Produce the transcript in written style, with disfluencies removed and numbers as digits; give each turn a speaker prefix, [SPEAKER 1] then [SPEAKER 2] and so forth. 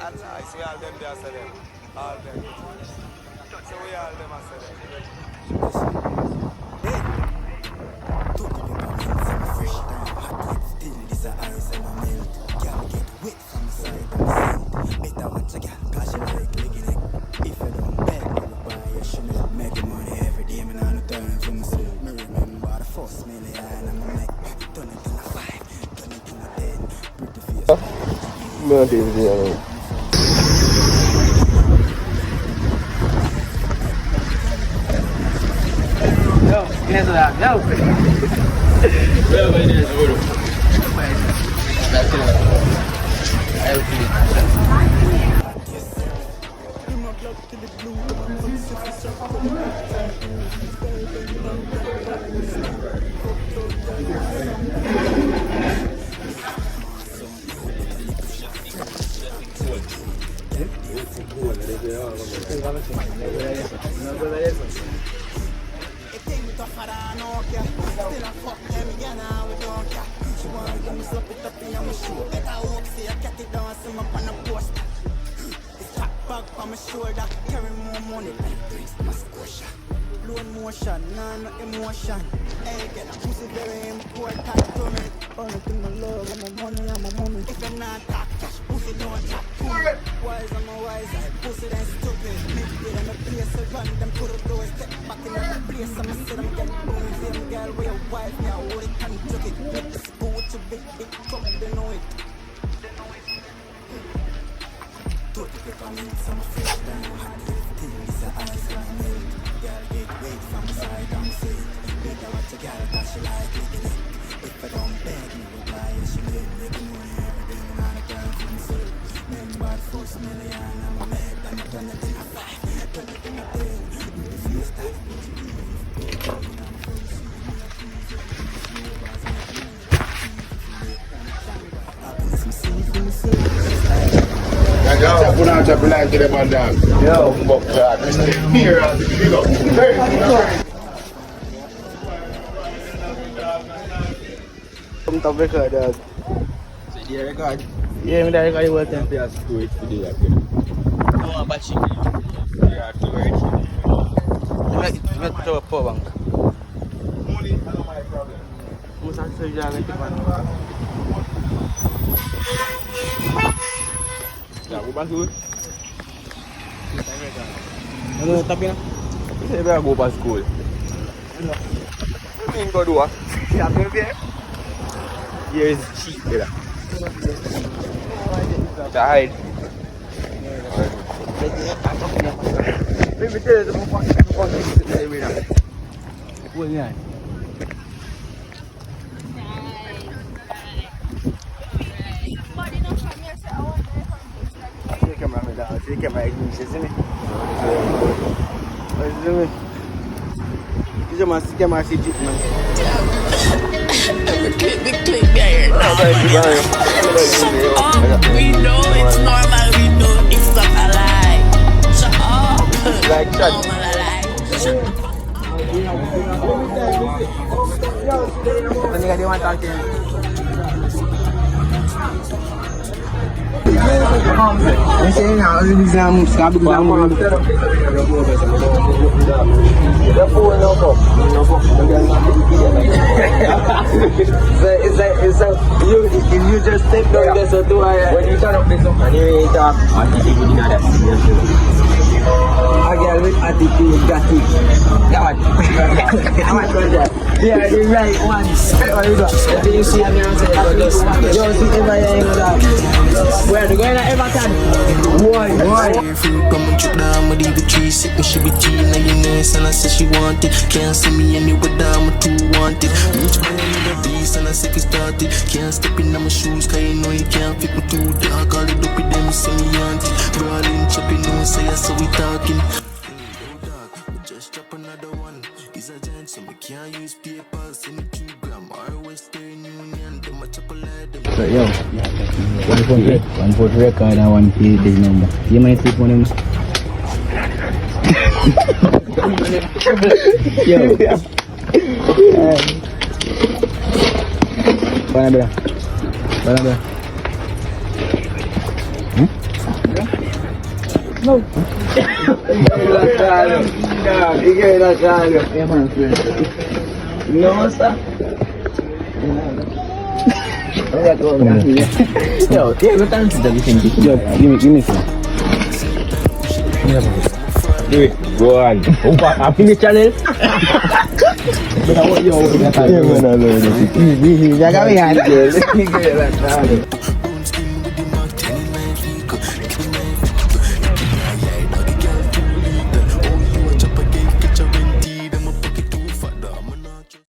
[SPEAKER 1] And I see all them there, say them. All them. So we all them, I say them.
[SPEAKER 2] I'm sure that carry more money like bricks, my squasher. Low motion, nah, no emotion. Hey, get a pussy very important to me. Only thing I love is my money and my mommy. If you're not talk cash, pussy don't talk to me. Wise, I'm a wise, I pussy then stupid. Make it in a place, I run them to the door. Step back in the place, I'm a sit, I'm getting boom. Same girl, where your wife, me, I hold it and took it. Make this go with your big come, they know it. Tot ik heb aan iets aan mijn fresh down. Hot lifting, is her eyes on me. Girl, get weight from the side, I'm sick. Better watch a girl, cause she like licking it. If I don't beg, me will buy her, she live. Making money every day, and I'm a girl from the city. Remember the first million, I'm a man. Then I turn it in a 5, turn it in a 10. You the face that happiness, I'm safe in the city.
[SPEAKER 3] Chop one out, chop a line to them and down. Yo, fuck that. Here, big up.
[SPEAKER 1] Come top record, dog.
[SPEAKER 4] So you record?
[SPEAKER 1] Yeah, me that record you working.
[SPEAKER 4] You have to do it for the day. No, I'm batching you. You have to wear it.
[SPEAKER 1] Let's throw a power bank.
[SPEAKER 3] Money, I don't mind problem.
[SPEAKER 1] Must have to jog and take one.
[SPEAKER 4] Yeah, go back to it.
[SPEAKER 1] Ano tapi na?
[SPEAKER 4] You better go back to school.
[SPEAKER 1] Ano?
[SPEAKER 4] What you go do?
[SPEAKER 1] Yeah, I'm there.
[SPEAKER 4] Here is cheap, brother. Hide.
[SPEAKER 1] Baby, tell us about what you want. See camera, me dog. See camera, you see me? See me? You just see camera, see it, man.
[SPEAKER 5] The click there. We know it's normal. We know it's not a lie. Shut up.
[SPEAKER 4] Like that.
[SPEAKER 1] Nigga, they want to talk to you. I'm saying now, all these scabby glam. It's like you just take down this or do I when you turn up this and you ain't talk a girl with attitude got it. Yeah, the right ones. What you got? You see me and say yo, see ever you know that. Where they going to Everton? Why?
[SPEAKER 6] Food coming trip down with the tree sick and she be teen and you nice and I say she want it. Can't see me anywhere down with too wanted. Reach by the beast and I say it started. Can't step in my shoes cause you know you can't fit me too dark. All the dope with them say me auntie. Brawling chopping no say I saw we talking. Just drop another one. These are giants so we can't use PayPal. Send it 2 gram or Western Union. Them a chocolate.
[SPEAKER 7] So yo, one for record and one for this number. You might take one of them. Yo. Mana bro?
[SPEAKER 1] Ikaw na salo. No, sir. Yo, go down to the vicinity.
[SPEAKER 7] Yo, give me some.
[SPEAKER 4] Do it. Go on.
[SPEAKER 1] Happy the channel.
[SPEAKER 7] Yeah, man, I love it.
[SPEAKER 1] Jaga mi hand.